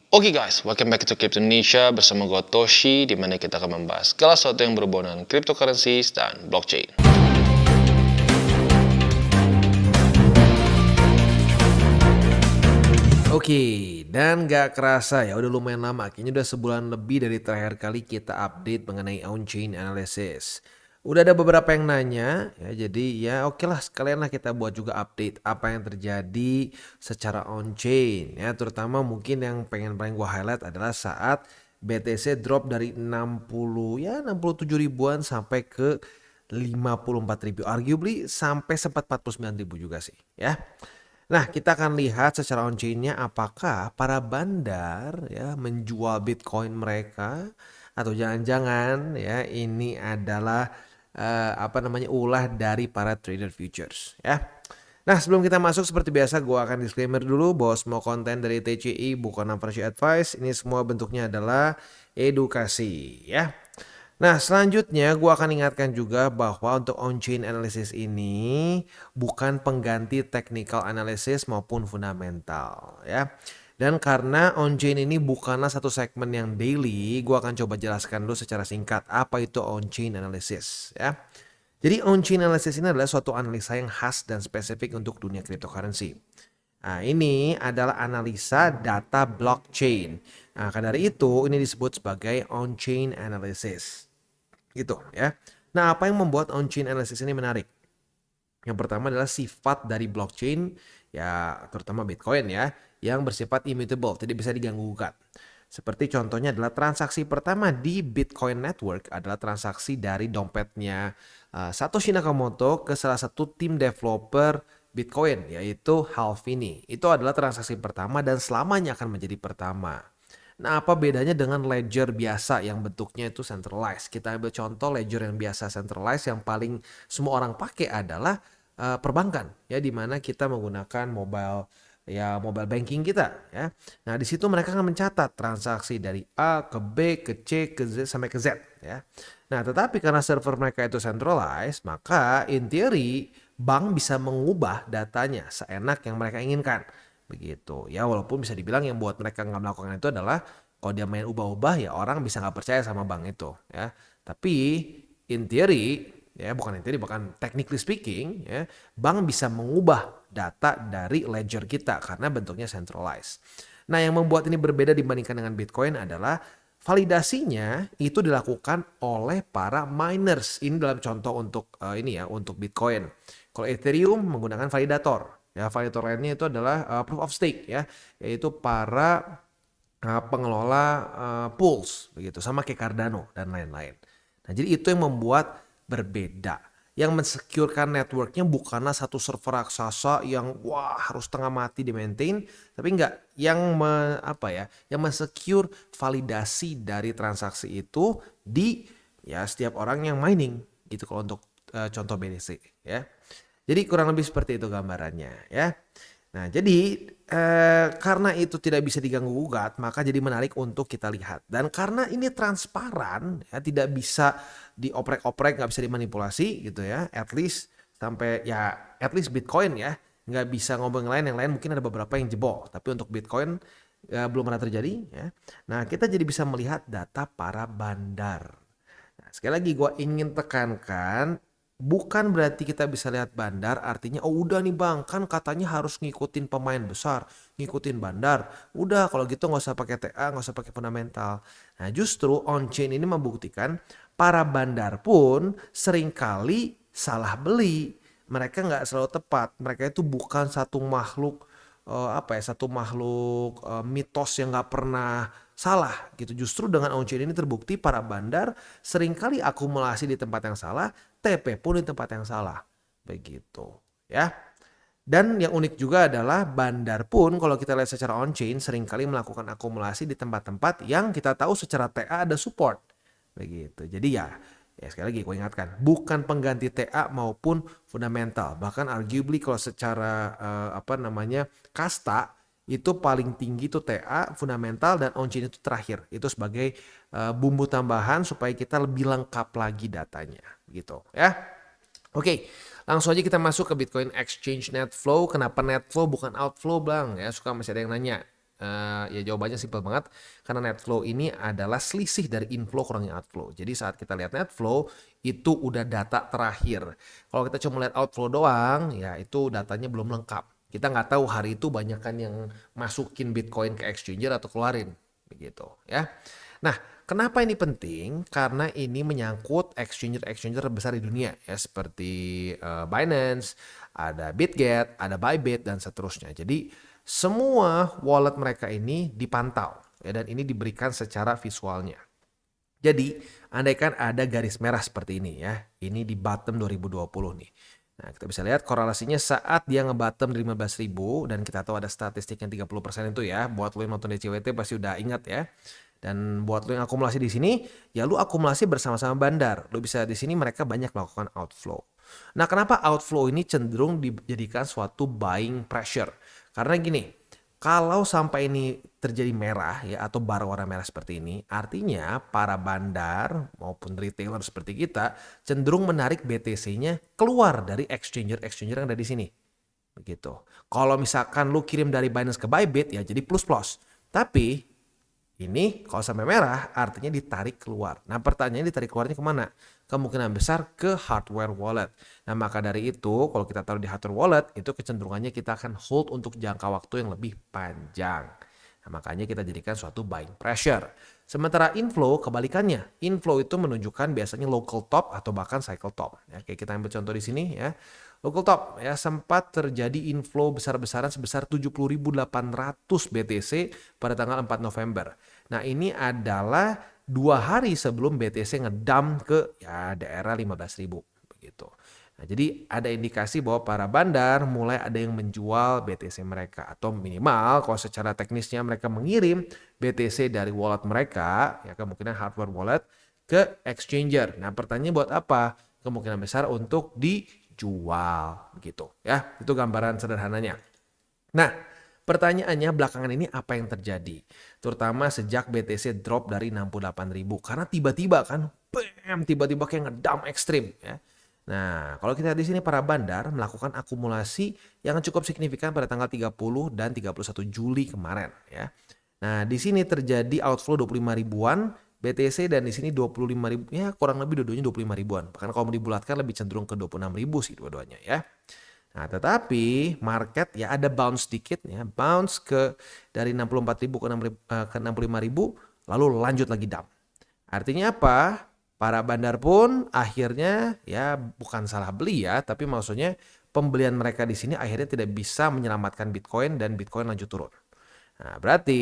Oke guys, welcome back to Crypto Indonesia bersama gue Toshi, di mana kita akan membahas segala sesuatu yang berhubungan dengan cryptocurrencies dan blockchain. Oke, dan gak kerasa ya udah lumayan lama, kayaknya udah sebulan lebih dari terakhir kali kita update mengenai on-chain analysis. Udah ada beberapa yang nanya, ya jadi ya oke lah sekalian lah kita buat juga update apa yang terjadi secara on-chain ya, terutama mungkin yang paling gue highlight adalah saat BTC drop dari 67 ribuan sampai ke 54 ribu, arguably sampai sempat 49 ribu juga sih ya. Nah, kita akan lihat secara on-chain-nya apakah para bandar ya menjual Bitcoin mereka atau jangan-jangan ya ini adalah ulah dari para trader futures ya. Nah, sebelum kita masuk seperti biasa gue akan disclaimer dulu bahwa semua konten dari TCI bukan financial advice, ini semua bentuknya adalah edukasi ya. Nah, selanjutnya gue akan ingatkan juga bahwa untuk on-chain analysis ini bukan pengganti technical analysis maupun fundamental ya. Dan karena on-chain ini bukanlah satu segmen yang daily, gue akan coba jelaskan dulu secara singkat apa itu on-chain analysis ya. Jadi on-chain analysis ini adalah suatu analisa yang khas dan spesifik untuk dunia cryptocurrency. Nah, ini adalah analisa data blockchain. Nah, karena dari itu ini disebut sebagai on-chain analysis. Gitu ya. Nah, apa yang membuat on-chain analysis ini menarik? Yang pertama adalah sifat dari blockchain, ya terutama Bitcoin ya, yang bersifat immutable, tidak bisa diganggu gugat. Seperti contohnya adalah transaksi pertama di Bitcoin Network adalah transaksi dari dompetnya Satoshi Nakamoto ke salah satu tim developer Bitcoin, yaitu Halvini. Itu adalah transaksi pertama dan selamanya akan menjadi pertama. Nah, apa bedanya dengan ledger biasa yang bentuknya itu centralized? Kita ambil contoh ledger yang biasa centralized yang paling semua orang pakai adalah perbankan ya, di mana kita menggunakan mobile banking kita ya. Nah, di situ mereka akan mencatat transaksi dari A ke B ke C ke Z sampai ke Z ya. Nah, tetapi karena server mereka itu centralized, maka in theory bank bisa mengubah datanya seenak yang mereka inginkan. Begitu ya, walaupun bisa dibilang yang buat mereka nggak melakukan itu adalah kalau dia main ubah-ubah ya orang bisa nggak percaya sama bank itu ya. Tapi in theory ya, bukan in theory, bahkan technically speaking ya, bank bisa mengubah data dari ledger kita karena bentuknya centralized. Nah, yang membuat ini berbeda dibandingkan dengan Bitcoin adalah validasinya itu dilakukan oleh para miners. Ini dalam contoh untuk untuk Bitcoin. Kalau Ethereum menggunakan validator. Ya, validator lainnya itu adalah proof of stake ya, yaitu para pengelola pools begitu, sama kayak Cardano dan lain-lain. Nah, jadi itu yang membuat berbeda. Yang mensecurekan networknya bukanlah satu server raksasa yang wah harus setengah mati di maintain, tapi enggak, yang mensecure validasi dari transaksi itu di ya setiap orang yang mining gitu kalau untuk contoh BTC ya. Jadi kurang lebih seperti itu gambarannya ya. Nah, jadi karena itu tidak bisa diganggu gugat, maka jadi menarik untuk kita lihat. Dan karena ini transparan, ya tidak bisa dioprek-oprek, nggak bisa dimanipulasi gitu ya. At least Bitcoin ya, nggak bisa ngomong yang lain mungkin ada beberapa yang jebol. Tapi untuk Bitcoin belum pernah terjadi ya. Nah, kita jadi bisa melihat data para bandar. Nah, sekali lagi gue ingin tekankan, bukan berarti kita bisa lihat bandar artinya oh udah nih bang kan katanya harus ngikutin pemain besar, ngikutin bandar. Udah kalau gitu nggak usah pakai TA, nggak usah pakai fundamental. Nah, justru on-chain ini membuktikan para bandar pun seringkali salah beli. Mereka nggak selalu tepat. Mereka itu bukan satu makhluk mitos yang nggak pernah salah gitu. Justru dengan on-chain ini terbukti para bandar seringkali akumulasi di tempat yang salah, TP pun di tempat yang salah. Begitu ya. Dan yang unik juga adalah bandar pun kalau kita lihat secara on-chain seringkali melakukan akumulasi di tempat-tempat yang kita tahu secara TA ada support. Begitu. Jadi ya sekali lagi gue ingatkan, bukan pengganti TA maupun fundamental. Bahkan arguably kalau secara kasta itu paling tinggi itu TA, fundamental, dan on-chain itu terakhir. Itu sebagai bumbu tambahan supaya kita lebih lengkap lagi datanya gitu ya. Oke, langsung aja kita masuk ke Bitcoin Exchange Net Flow. Kenapa net flow bukan outflow bang? Ya, suka masih ada yang nanya. Ya jawabannya simpel banget, karena net flow ini adalah selisih dari inflow kurangi outflow. Jadi saat kita lihat net flow, itu udah data terakhir. Kalau kita cuma lihat outflow doang, ya itu datanya belum lengkap. Kita nggak tahu hari itu banyak kan yang masukin Bitcoin ke exchanger atau keluarin, begitu ya. Nah, kenapa ini penting? Karena ini menyangkut exchanger-exchanger terbesar di dunia ya, seperti Binance, ada Bitget, ada Bybit dan seterusnya. Jadi semua wallet mereka ini dipantau ya, dan ini diberikan secara visualnya. Jadi, andaikan ada garis merah seperti ini ya, ini di bottom 2020 nih. Nah, kita bisa lihat korelasinya saat dia nge-bottom di 15.000 dan kita tahu ada statistik yang 30% itu ya. Buat lo yang nonton DCWT pasti udah ingat ya. Dan buat lo yang akumulasi di sini, ya lo akumulasi bersama-sama bandar. Lo bisa di sini mereka banyak melakukan outflow. Nah, kenapa outflow ini cenderung dijadikan suatu buying pressure? Karena gini, kalau sampai ini terjadi merah ya atau bar warna merah seperti ini, artinya para bandar maupun retailer seperti kita cenderung menarik BTC-nya keluar dari exchanger-exchanger yang ada di sini. Begitu. Kalau misalkan lu kirim dari Binance ke Bybit ya jadi plus-plus. Tapi ini kalau sampai merah artinya ditarik keluar. Nah pertanyaannya ditarik keluarnya kemana? Kemungkinan besar ke hardware wallet. Nah maka dari itu kalau kita taruh di hardware wallet itu kecenderungannya kita akan hold untuk jangka waktu yang lebih panjang. Nah makanya kita jadikan suatu buying pressure. Sementara inflow kebalikannya. Inflow itu menunjukkan biasanya local top atau bahkan cycle top. Ya, kayak kita ambil contoh di sini ya. Local top ya sempat terjadi inflow besar-besaran sebesar 70.800 BTC pada tanggal 4 November. Nah ini adalah 2 hari sebelum BTC ngedump ke ya daerah 15.000 begitu. Nah, jadi ada indikasi bahwa para bandar mulai ada yang menjual BTC mereka atau minimal kalau secara teknisnya mereka mengirim BTC dari wallet mereka ya kemungkinan hardware wallet ke exchanger. Nah pertanyaannya buat apa? Kemungkinan besar untuk dijual begitu ya. Itu gambaran sederhananya. Nah, pertanyaannya belakangan ini apa yang terjadi? Terutama sejak BTC drop dari 68.000 karena tiba-tiba kan bam tiba-tiba kayak ngedump ekstrim ya. Nah, kalau kita lihat di sini para bandar melakukan akumulasi yang cukup signifikan pada tanggal 30 dan 31 Juli kemarin ya. Nah, di sini terjadi outflow 25 ribuan BTC dan di sini 25 ribu ya kurang lebih dua-duanya 25 ribuan. Bahkan kalau mau dibulatkan lebih cenderung ke 26 ribu sih dua-duanya ya. Nah, tetapi market ya ada bounce dikit ya, bounce ke dari 64.000 ke 65.000 lalu lanjut lagi dump. Artinya apa? Para bandar pun akhirnya ya bukan salah beli ya, tapi maksudnya pembelian mereka di sini akhirnya tidak bisa menyelamatkan Bitcoin dan Bitcoin lanjut turun. Nah, berarti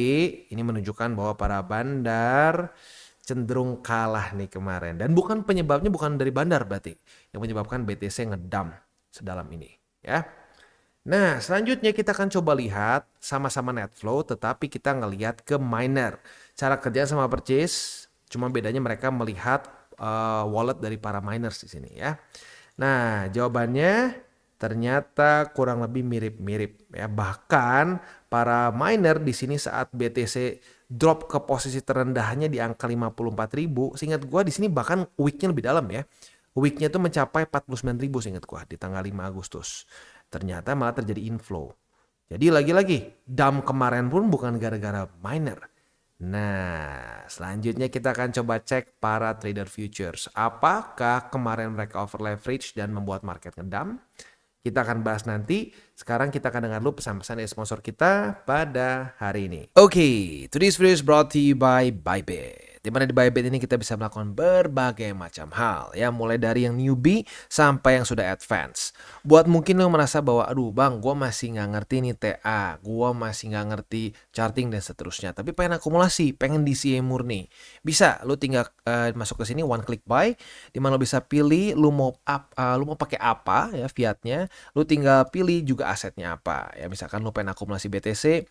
ini menunjukkan bahwa para bandar cenderung kalah nih kemarin dan bukan penyebabnya bukan dari bandar berarti yang menyebabkan BTC ngedump sedalam ini ya. Nah, selanjutnya kita akan coba lihat sama-sama net flow tetapi kita ngelihat ke miner. Cara kerja sama purchase cuma bedanya mereka melihat wallet dari para miners di sini ya. Nah, jawabannya ternyata kurang lebih mirip-mirip ya. Bahkan para miner di sini saat BTC drop ke posisi terendahnya di angka 54.000, seingat gua di sini bahkan weeknya lebih dalam ya. Weeknya itu mencapai 49.000 seingat gua di tanggal 5 Agustus. Ternyata malah terjadi inflow. Jadi lagi-lagi dump kemarin pun bukan gara-gara miner. Nah, selanjutnya kita akan coba cek para trader futures. Apakah kemarin mereka over leverage dan membuat market ngedump? Kita akan bahas nanti. Sekarang kita akan dengar dulu pesan-pesan dari sponsor kita pada hari ini. Oke, today's video is brought to you by Bybit. Di mana di Bybit ini kita bisa melakukan berbagai macam hal ya, mulai dari yang newbie sampai yang sudah advance. Buat mungkin lo merasa bahwa aduh bang, gue masih nggak ngerti nih TA, gue masih nggak ngerti charting dan seterusnya, tapi pengen akumulasi, pengen DCA murni, bisa lo tinggal masuk ke sini one click buy, di mana lo bisa pilih lo mau pakai apa ya fiatnya, lo tinggal pilih juga asetnya apa ya. Misalkan lo pengen akumulasi BTC.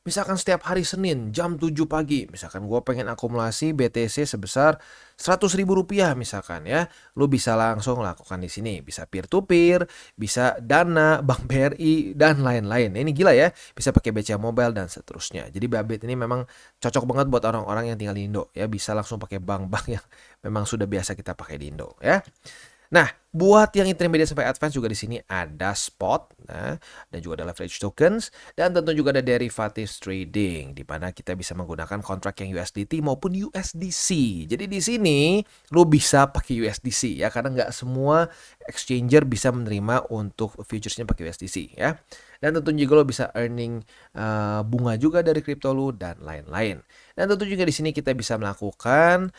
Misalkan setiap hari Senin jam 7 pagi, misalkan gue pengen akumulasi BTC sebesar 100.000 rupiah misalkan ya, lu bisa langsung lakukan di sini, bisa peer to peer, bisa Dana, Bank BRI dan lain-lain. Ini gila ya, bisa pakai BCA Mobile dan seterusnya. Jadi Bybit ini memang cocok banget buat orang-orang yang tinggal di Indo ya, bisa langsung pakai bank-bank yang memang sudah biasa kita pakai di Indo ya. Nah, buat yang intermediate sampai advance juga di sini ada spot, nah, dan juga ada leverage tokens, dan tentu juga ada derivatives trading, di mana kita bisa menggunakan kontrak yang USDT maupun USDC. Jadi di sini lu bisa pakai USDC ya, karena nggak semua exchanger bisa menerima untuk futuresnya pakai USDC ya. Dan tentu juga lo bisa earning bunga juga dari kripto lu dan lain-lain. Dan tentu juga di sini kita bisa melakukan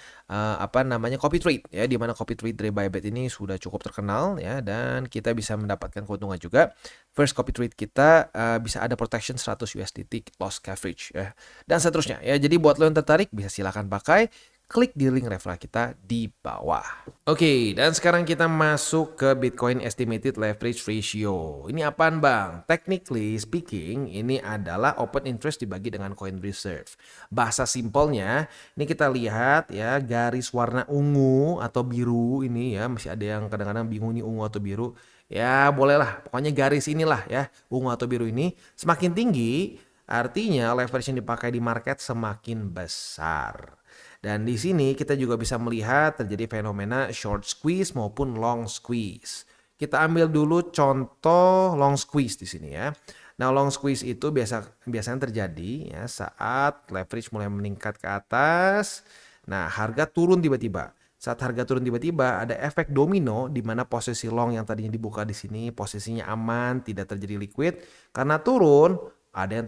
copy trade ya, di mana copy trade dari Bybit ini sudah cukup terkenal ya, dan kita bisa mendapatkan keuntungan juga. First copy trade kita bisa ada protection 100 USDT loss coverage ya, dan seterusnya ya. Jadi buat lo yang tertarik bisa silakan pakai, klik di link referral kita di bawah. Oke, dan sekarang kita masuk ke Bitcoin Estimated Leverage Ratio. Ini apaan bang? Technically speaking, ini adalah open interest dibagi dengan coin reserve. Bahasa simpelnya, ini kita lihat ya, garis warna ungu atau biru ini ya, masih ada yang kadang-kadang bingung nih ungu atau biru. Ya bolehlah, pokoknya garis inilah ya, ungu atau biru ini. Semakin tinggi, artinya leverage yang dipakai di market semakin besar. Dan di sini kita juga bisa melihat terjadi fenomena short squeeze maupun long squeeze. Kita ambil dulu contoh long squeeze di sini ya. Nah, long squeeze itu biasanya terjadi ya saat leverage mulai meningkat ke atas. Nah, harga turun tiba-tiba. Saat harga turun tiba-tiba ada efek domino di mana posisi long yang tadinya dibuka di sini posisinya aman, tidak terjadi liquid. Karena turun, ada yang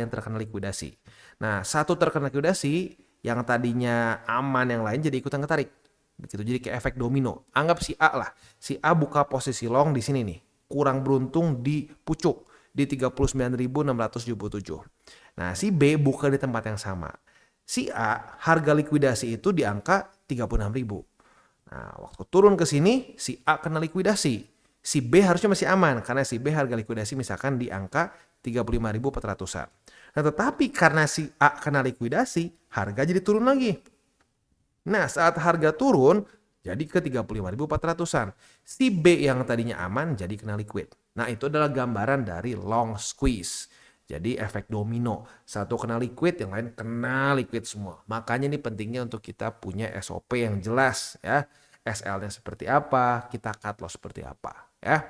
terkena likuidasi. Nah, satu terkena likuidasi, yang tadinya aman yang lain jadi ikutan ketarik. Begitu, jadi kayak efek domino. Anggap si A lah. Si A buka posisi long di sini nih. Kurang beruntung di pucuk di 39.677. Nah, si B buka di tempat yang sama. Si A harga likuidasi itu di angka 36.000. Nah, waktu turun ke sini si A kena likuidasi. Si B harusnya masih aman karena si B harga likuidasi misalkan di angka 35.400-an. Nah, tetapi karena si A kena likuidasi, harga jadi turun lagi. Nah, saat harga turun, jadi ke 35.400-an. Si B yang tadinya aman, jadi kena liquid. Nah, itu adalah gambaran dari long squeeze. Jadi efek domino. Satu kena liquid, yang lain kena liquid semua. Makanya ini pentingnya untuk kita punya SOP yang jelas ya. SL-nya seperti apa, kita cut loss seperti apa ya.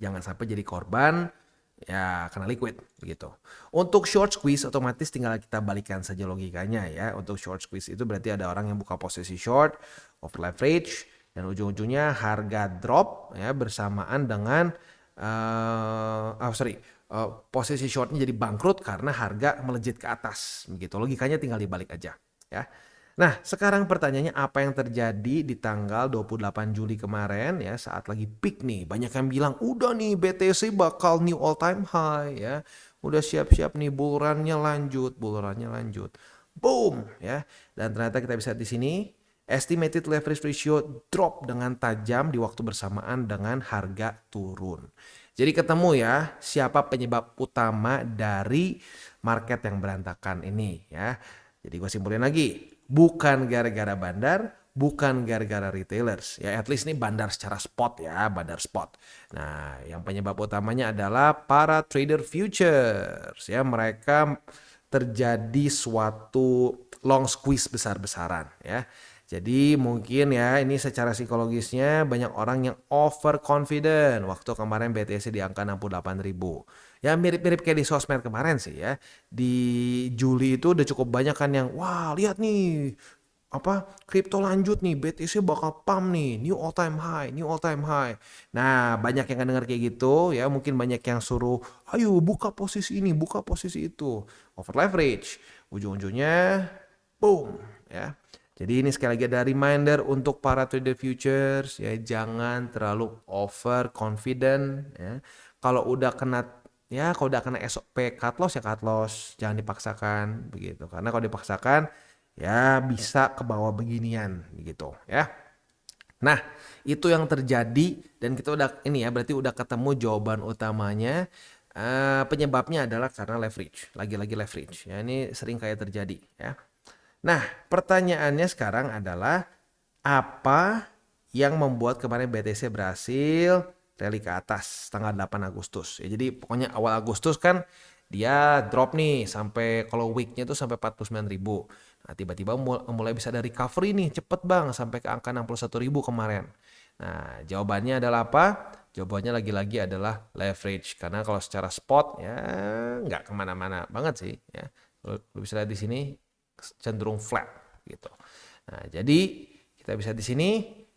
Jangan sampai jadi korban ya kena liquid begitu. Untuk short squeeze otomatis tinggal kita balikan saja logikanya ya. Untuk short squeeze itu berarti ada orang yang buka posisi short, over leverage, dan ujung-ujungnya harga drop ya bersamaan dengan posisi shortnya jadi bangkrut karena harga melejit ke atas begitu. Logikanya tinggal dibalik aja ya. Nah, sekarang pertanyaannya apa yang terjadi di tanggal 28 Juli kemarin ya saat lagi peak nih. Banyak yang bilang udah nih BTC bakal new all time high ya. Udah siap-siap nih bullrun-nya lanjut. Boom ya. Dan ternyata kita bisa lihat di sini estimated leverage ratio drop dengan tajam di waktu bersamaan dengan harga turun. Jadi ketemu ya siapa penyebab utama dari market yang berantakan ini ya. Jadi gue simpulin lagi. Bukan gara-gara bandar, bukan gara-gara retailers. Ya at least ini bandar secara spot ya, bandar spot. Nah, yang penyebab utamanya adalah para trader futures. Ya, mereka terjadi suatu long squeeze besar-besaran ya. Jadi mungkin ya ini secara psikologisnya banyak orang yang overconfident waktu kemarin BTC di angka 68.000. Ya mirip-mirip kayak di sosmed kemarin sih ya. Di Juli itu udah cukup banyak kan yang wah lihat nih kripto lanjut nih, BTC bakal pump nih, new all time high. Nah, banyak yang denger kayak gitu ya, mungkin banyak yang suruh ayo buka posisi ini, buka posisi itu. Over leverage. Ujung-ujungnya boom ya. Jadi ini sekali lagi ada reminder untuk para trader futures ya, jangan terlalu over confident ya. Kalau udah kena SOP cut loss ya cut loss, jangan dipaksakan begitu. Karena kalau dipaksakan ya bisa ke bawah beginian gitu ya. Nah, itu yang terjadi dan kita udah ini ya berarti udah ketemu jawaban utamanya. Penyebabnya adalah karena leverage, lagi-lagi leverage ya, ini sering kayak terjadi ya. Nah, pertanyaannya sekarang adalah apa yang membuat kemarin BTC berhasil rally ke atas tanggal 8 Agustus. Ya, jadi pokoknya awal Agustus kan dia drop nih sampai kalau weeknya tuh sampai 49.000. Nah, tiba-tiba mulai bisa ada recovery nih, cepet bang sampai ke angka 61.000 kemarin. Nah, jawabannya adalah apa? Jawabannya lagi-lagi adalah leverage. Karena kalau secara spot ya nggak kemana-mana banget sih. Ya, lu bisa lihat di sini cenderung flat gitu. Nah, jadi kita bisa di sini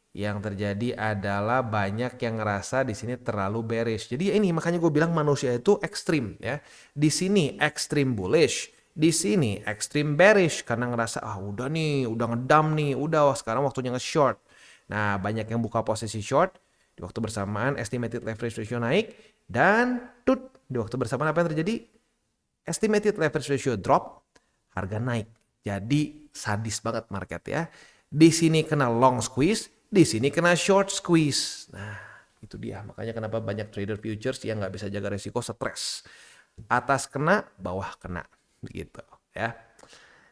yang terjadi adalah banyak yang ngerasa di sini terlalu bearish. Jadi ini makanya gue bilang manusia itu ekstrim ya. Di sini ekstrim bullish, di sini ekstrim bearish karena ngerasa udah nih, udah ngedam nih, udah sekarang waktunya nge-short. Nah, banyak yang buka posisi short di waktu bersamaan estimated leverage ratio naik dan di waktu bersamaan apa yang terjadi? Estimated leverage ratio drop, harga naik. Jadi sadis banget market ya. Di sini kena long squeeze, di sini kena short squeeze. Nah, itu dia. Makanya kenapa banyak trader futures yang nggak bisa jaga resiko stres. Atas kena, bawah kena. Gitu ya.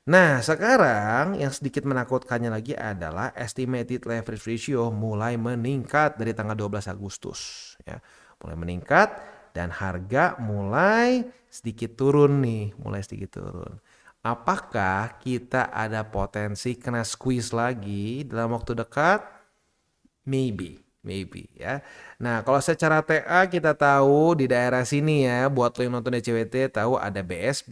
Nah, sekarang yang sedikit menakutkannya lagi adalah estimated leverage ratio mulai meningkat dari tanggal 12 Agustus. Ya. Mulai meningkat dan harga mulai sedikit turun nih. Mulai sedikit turun. Apakah kita ada potensi kena squeeze lagi dalam waktu dekat? Maybe ya. Nah, kalau secara TA kita tahu di daerah sini ya, buat lo yang nonton DCWT tahu ada BSB,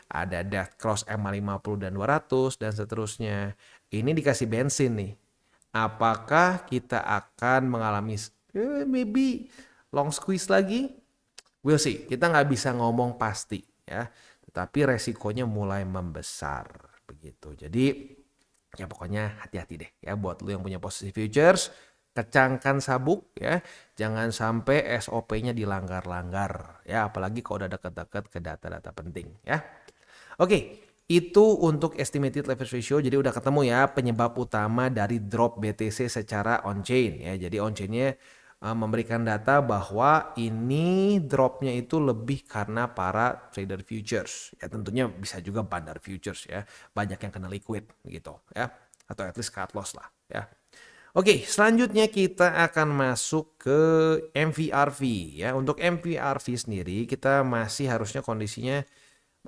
ada Death Cross M50 dan 200 dan seterusnya. Ini dikasih bensin nih. Apakah kita akan mengalami maybe long squeeze lagi? We'll see. Kita nggak bisa ngomong pasti ya. Tetapi resikonya mulai membesar begitu. Jadi ya pokoknya hati-hati deh ya buat lu yang punya posisi futures, kecangkan sabuk ya, jangan sampai SOP-nya dilanggar-langgar ya, apalagi kalau udah deket-deket ke data-data penting ya. Oke, itu untuk estimated leverage ratio. Jadi udah ketemu ya penyebab utama dari drop BTC secara on-chain ya. Jadi on-chainnya memberikan data bahwa ini dropnya itu lebih karena para trader futures. Ya tentunya bisa juga bandar futures ya. Banyak yang kena liquid gitu ya. Atau at least cut loss lah ya. Oke, selanjutnya kita akan masuk ke MVRV ya. Untuk MVRV sendiri kita masih harusnya kondisinya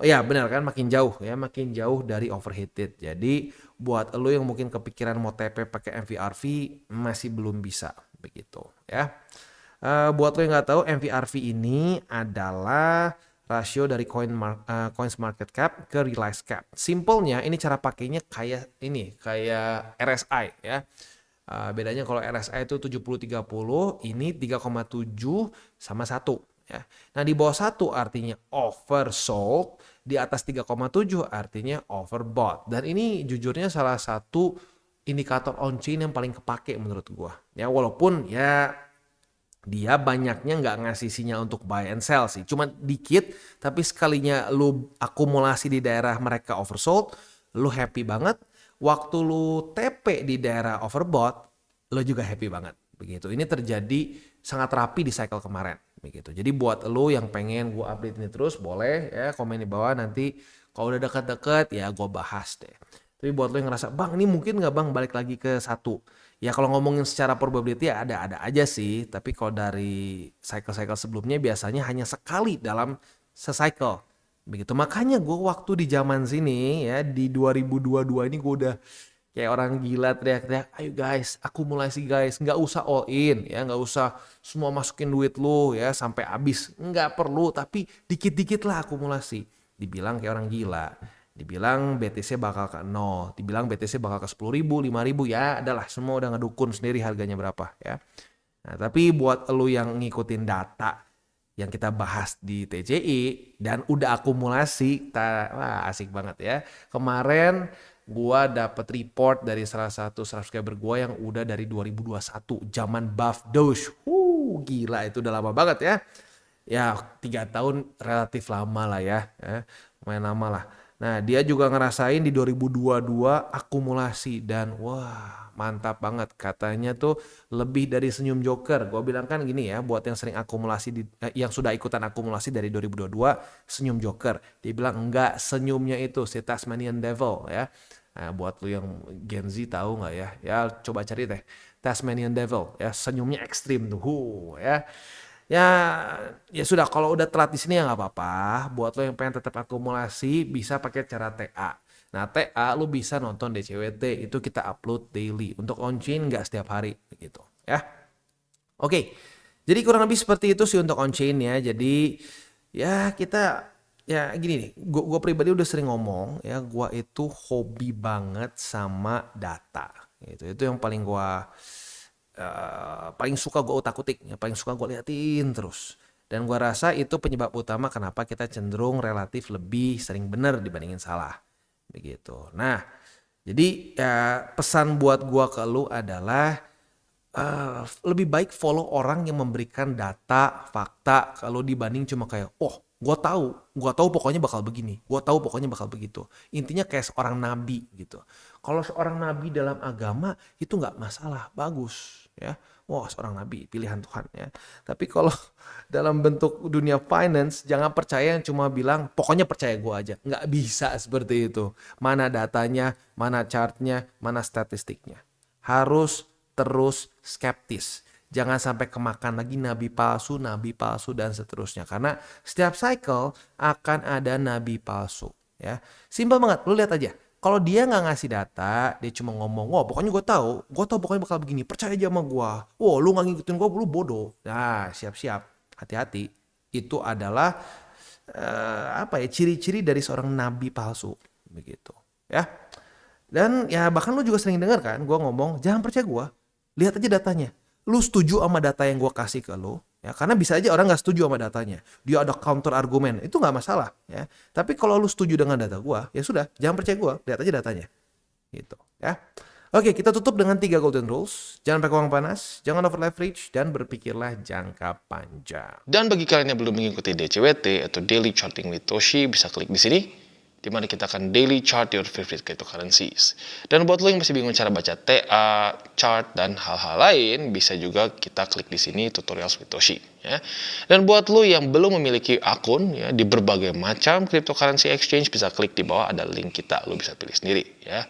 ya benar kan makin jauh ya, makin jauh dari overheated. Jadi buat lo yang mungkin kepikiran mau TP pakai MVRV masih belum bisa begitu ya. Buat lo yang nggak tahu MVRV ini adalah rasio dari coins market cap ke realized cap. Simpelnya ini cara pakainya kayak RSI ya. Bedanya kalau RSI itu 70-30, ini 3,7 sama 1 ya. Nah, di bawah 1 artinya oversold, di atas 3,7 artinya overbought. Dan ini jujurnya salah satu indikator on chain yang paling kepake menurut gua. Ya, walaupun ya dia banyaknya nggak ngasih sinyal untuk buy and sell sih. Cuma dikit, tapi sekalinya lu akumulasi di daerah mereka oversold, lu happy banget. Waktu lu TP di daerah overbought, lu juga happy banget. Begitu. Ini terjadi sangat rapi di cycle kemarin. Begitu. Jadi buat lu yang pengen gue update ini terus, boleh ya komen di bawah nanti. Kalau udah deket-deket ya gue bahas deh. Tapi buat lu yang ngerasa, bang ini mungkin nggak bang balik lagi ke 1. Ya kalau ngomongin secara probability ya ada-ada aja sih. Tapi kalau dari cycle-cycle sebelumnya biasanya hanya sekali dalam se-cycle. Begitu. Makanya gue waktu di zaman sini ya di 2022 ini gue udah kayak orang gila teriak-teriak, ayo guys, akumulasi guys, nggak usah all in ya, nggak usah semua masukin duit lu ya sampai habis, nggak perlu, tapi dikit-dikit lah akumulasi. Dibilang kayak orang gila, dibilang BTC bakal ke 0, dibilang BTC bakal ke 10.000, 5.000 ya, adalah semua udah ngedukun sendiri harganya berapa ya. Nah, tapi buat lu yang ngikutin data yang kita bahas di TCI dan udah akumulasi, wah asik banget ya. Kemarin gua dapat report dari salah satu subscriber gua yang udah dari 2021 zaman Buff Doge. Gila itu udah lama banget ya. Ya 3 tahun relatif lama lah ya. Lumayan lama lah. Nah dia juga ngerasain di 2022 akumulasi dan wah mantap banget. Katanya tuh lebih dari senyum Joker. Gue bilang kan gini ya, buat yang sering akumulasi, yang sudah ikutan akumulasi dari 2022, senyum Joker. Dia bilang enggak, senyumnya itu si Tasmanian Devil ya. Nah, buat lu yang Gen Z tahu nggak ya? Ya coba cari deh Tasmanian Devil ya, senyumnya ekstrim tuh, ya. Ya, ya sudah kalau udah telat di sini ya nggak apa-apa. Buat lo yang pengen tetap akumulasi bisa pakai cara TA. Nah, TA lu bisa nonton DCWT itu kita upload daily. Untuk on-chain nggak setiap hari gitu ya. Oke. Jadi kurang lebih seperti itu sih untuk on-chain ya. Jadi ya kita ya gini nih, gua pribadi udah sering ngomong ya, gua itu hobi banget sama data. Gitu. Itu yang paling suka gue utak-utik, ya, paling suka gue liatin terus. Dan gue rasa itu penyebab utama kenapa kita cenderung relatif lebih sering benar dibandingin salah. Begitu. Nah, jadi ya pesan buat gue ke lu adalah lebih baik follow orang yang memberikan data, fakta kalau dibanding cuma kayak, oh gue tahu pokoknya bakal begini, gue tahu pokoknya bakal begitu. Intinya kayak seorang nabi gitu. Kalau seorang nabi dalam agama itu nggak masalah, bagus ya. Wah seorang nabi pilihan Tuhan ya. Tapi kalau dalam bentuk dunia finance jangan percaya yang cuma bilang pokoknya percaya gue aja. Nggak bisa seperti itu. Mana datanya, mana chartnya, mana statistiknya. Harus terus skeptis. Jangan sampai kemakan lagi nabi palsu, dan seterusnya. Karena setiap cycle akan ada nabi palsu. Ya, simpel banget. Lu lihat aja. Kalau dia nggak ngasih data, dia cuma ngomong, wah pokoknya gue tahu pokoknya bakal begini, percaya aja sama gue. Wah lu nggak ngikutin gue, lu bodoh. Nah siap-siap, hati-hati. Itu adalah ciri-ciri dari seorang nabi palsu, begitu. Ya. Dan ya bahkan lu juga sering dengar kan, gue ngomong jangan percaya gue. Lihat aja datanya. Lu setuju sama data yang gue kasih ke lu, ya karena bisa aja orang nggak setuju sama datanya. Dia ada counter argumen, itu nggak masalah, ya. Tapi kalau lu setuju dengan data gue, ya sudah, jangan percaya gue, lihat aja datanya, gitu, ya. Oke, kita tutup dengan 3 golden rules. Jangan pakai uang panas, jangan over leverage, dan berpikirlah jangka panjang. Dan bagi kalian yang belum mengikuti DCWT atau Daily Charting with Toshi, bisa klik di sini, di mana kita akan daily chart your favorite cryptocurrencies. Dan buat lo yang masih bingung cara baca TA, chart, dan hal-hal lain, bisa juga kita klik di sini tutorials with Toshi. Ya. Dan buat lo yang belum memiliki akun ya, di berbagai macam cryptocurrency exchange, bisa klik di bawah ada link kita, lo bisa pilih sendiri. Ya.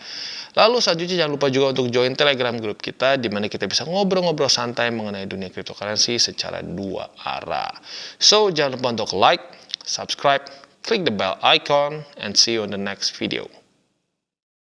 Lalu selanjutnya jangan lupa juga untuk join Telegram group kita, di mana kita bisa ngobrol-ngobrol santai mengenai dunia cryptocurrency secara 2 arah. So, jangan lupa untuk like, subscribe, click the bell icon, and see you on the next video.